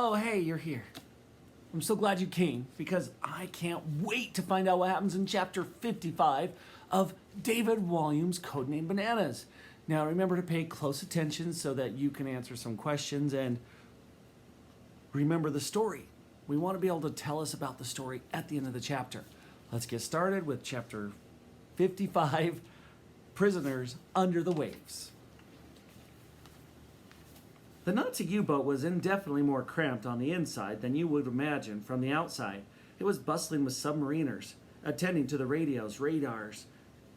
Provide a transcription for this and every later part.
Oh, hey, you're here. I'm so glad you came because I can't wait to find out what happens in chapter 55 of David Walliams' Codename Bananas. Now, remember to pay close attention so that you can answer some questions and remember the story. We want to be able to tell us about the story at the end of the chapter. Let's get started with chapter 55, Prisoners Under the Waves. The Nazi U-boat was indefinitely more cramped on the inside than you would imagine from the outside. It was bustling with submariners, attending to the radios, radars,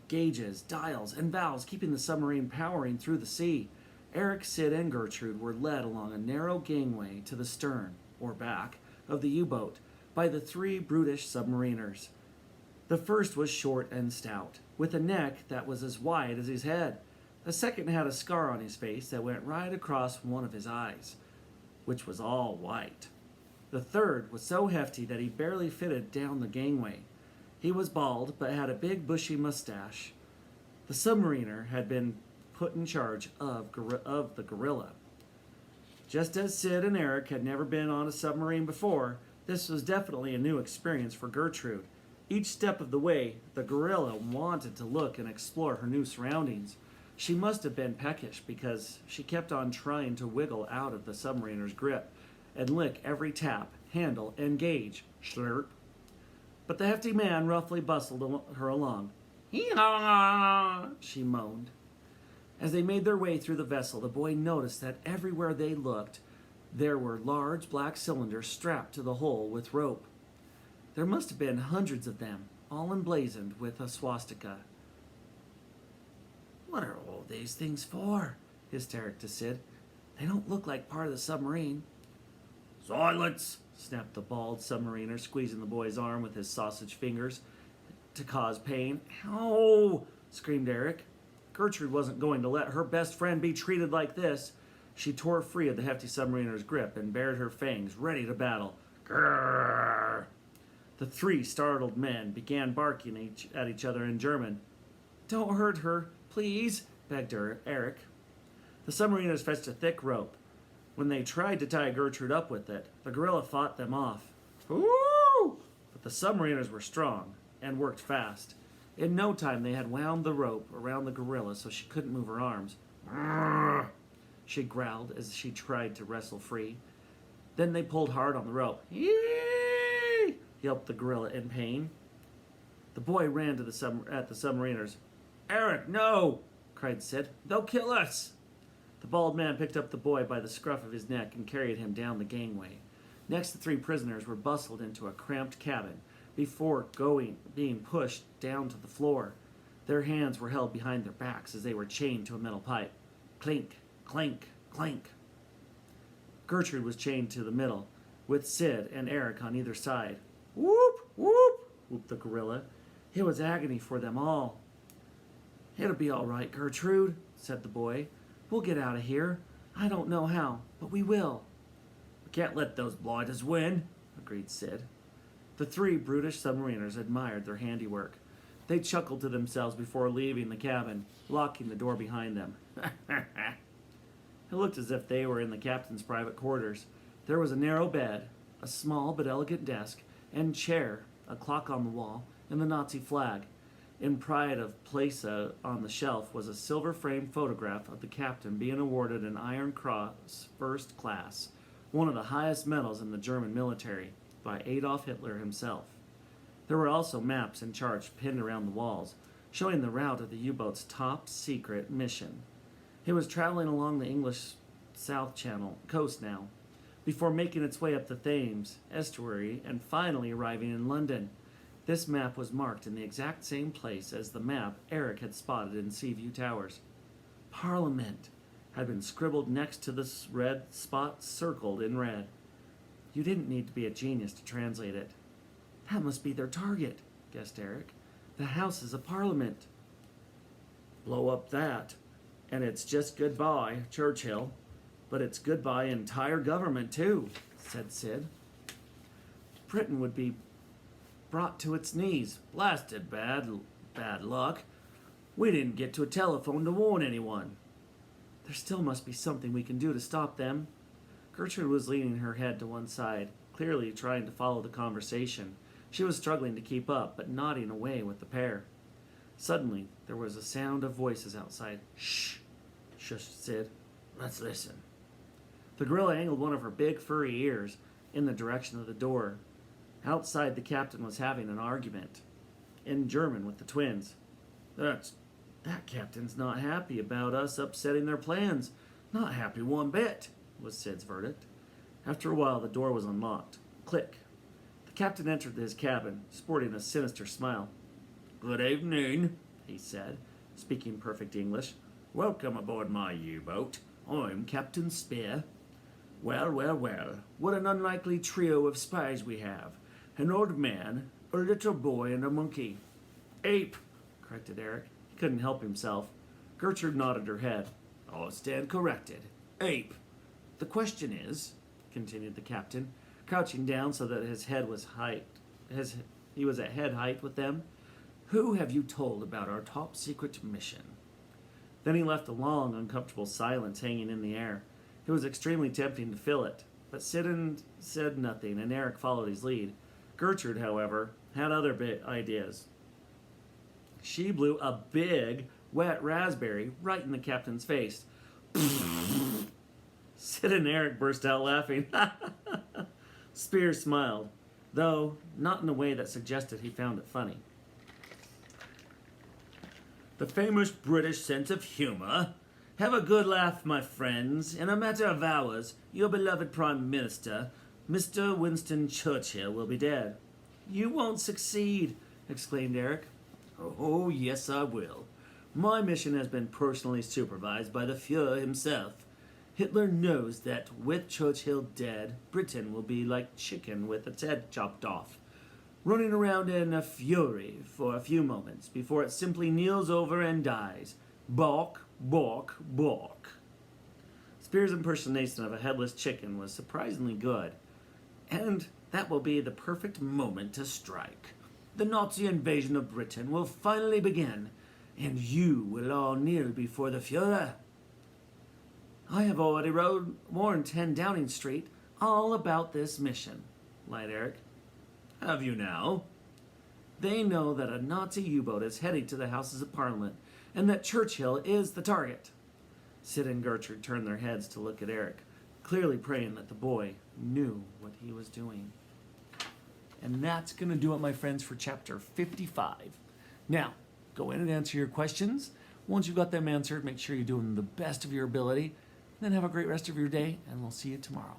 gauges, dials, and valves, keeping the submarine powering through the sea. Eric, Sid, and Gertrude were led along a narrow gangway to the stern, or back, of the U-boat by the three brutish submariners. The first was short and stout, with a neck that was as wide as his head. The second had a scar on his face that went right across one of his eyes, which was all white. The third was so hefty that he barely fitted down the gangway. He was bald, but had a big bushy mustache. The submariner had been put in charge of the gorilla. Just as Sid and Eric had never been on a submarine before, this was definitely a new experience for Gertrude. Each step of the way, the gorilla wanted to look and explore her new surroundings. She must have been peckish because she kept on trying to wiggle out of the submariner's grip and lick every tap, handle, and gauge. Slurp. But the hefty man roughly bustled her along. Hee-haw, she moaned. As they made their way through the vessel, the boy noticed that everywhere they looked, there were large black cylinders strapped to the hull with rope. There must have been hundreds of them, all emblazoned with a swastika. "What are all these things for?" hissed Eric to Sid. "They don't look like part of the submarine." "Silence!" snapped the bald submariner, squeezing the boy's arm with his sausage fingers to cause pain. "Ow!" screamed Eric. Gertrude wasn't going to let her best friend be treated like this. She tore free of the hefty submariner's grip and bared her fangs, ready to battle. Grrr! The three startled men began barking at each other in German. "Don't hurt her, please," begged Eric. The submariners fetched a thick rope. When they tried to tie Gertrude up with it, the gorilla fought them off. Woo! But the submariners were strong and worked fast. In no time, they had wound the rope around the gorilla so she couldn't move her arms. Grrr! She growled as she tried to wrestle free. Then they pulled hard on the rope. Yee! Yelped the gorilla in pain. The boy ran to the submariners. "Eric, no!" cried Sid. "They'll kill us!" The bald man picked up the boy by the scruff of his neck and carried him down the gangway. Next, the three prisoners were bustled into a cramped cabin before being pushed down to the floor. Their hands were held behind their backs as they were chained to a metal pipe. Clink, clink, clink. Gertrude was chained to the middle, with Sid and Eric on either side. "Whoop, whoop," whooped the gorilla. It was agony for them all. "It'll be all right, Gertrude," said the boy. "We'll get out of here. I don't know how, but we will." "We can't let those blighters win," agreed Sid. The three brutish submariners admired their handiwork. They chuckled to themselves before leaving the cabin, locking the door behind them. It looked as if they were in the captain's private quarters. There was a narrow bed, a small but elegant desk, and chair, a clock on the wall, and the Nazi flag. In pride of place on the shelf was a silver-framed photograph of the captain being awarded an Iron Cross First Class, one of the highest medals in the German military, by Adolf Hitler himself. There were also maps and charts pinned around the walls, showing the route of the U-boat's top-secret mission. It was traveling along the English South Channel coast now, before making its way up the Thames estuary and finally arriving in London. This map was marked in the exact same place as the map Eric had spotted in Seaview Towers. Parliament had been scribbled next to this red spot circled in red. You didn't need to be a genius to translate it. "That must be their target," guessed Eric. "The Houses of Parliament." "Blow up that, and it's just goodbye, Churchill. But it's goodbye entire government, too," said Sid. "Britain would be brought to its knees. Blasted bad luck. We didn't get to a telephone to warn anyone." "There still must be something we can do to stop them." Gertrude was leaning her head to one side, clearly trying to follow the conversation. She was struggling to keep up, but nodding away with the pair. Suddenly, there was a sound of voices outside. "Shh!" shushed Sid. "Let's listen." The gorilla angled one of her big furry ears in the direction of the door. Outside, the captain was having an argument in German with the twins. That captain's not happy about us upsetting their plans. Not happy one bit," was Sid's verdict. After a while, the door was unlocked. Click. The captain entered his cabin, sporting a sinister smile. "Good evening," he said, speaking perfect English. "Welcome aboard my U-boat. I'm Captain Spear. Well, well, well, what an unlikely trio of spies we have. An old man, a little boy, and a monkey." "Ape," corrected Eric. He couldn't help himself. Gertrude nodded her head. "I'll stand corrected. Ape. The question is," continued the captain, crouching down so that his head was he was at head height with them, "who have you told about our top secret mission?" Then he left a long, uncomfortable silence hanging in the air. It was extremely tempting to fill it, but Sidon said nothing, and Eric followed his lead. Gertrude, however, had other ideas. She blew a big, wet raspberry right in the captain's face. Sid and Eric burst out laughing. Spears smiled, though not in a way that suggested he found it funny. "The famous British sense of humor. Have a good laugh, my friends. In a matter of hours, your beloved Prime Minister, Mr. Winston Churchill, will be dead." "You won't succeed," exclaimed Eric. "Oh, yes, I will. My mission has been personally supervised by the Fuhrer himself. Hitler knows that with Churchill dead, Britain will be like chicken with its head chopped off, running around in a fury for a few moments before it simply kneels over and dies. Balk, balk, balk." Spears' impersonation of a headless chicken was surprisingly good. "And that will be the perfect moment to strike. The Nazi invasion of Britain will finally begin, and you will all kneel before the Fuhrer." "I have already warned 10 Downing Street all about this mission," lied Eric. "Have you now?" "They know that a Nazi U-boat is heading to the Houses of Parliament, and that Churchill is the target." Sid and Gertrude turned their heads to look at Eric, clearly praying that the boy knew what he was doing. And that's going to do it, my friends, for chapter 55. Now, go in and answer your questions. Once you've got them answered, make sure you're doing the best of your ability. Then have a great rest of your day, and we'll see you tomorrow.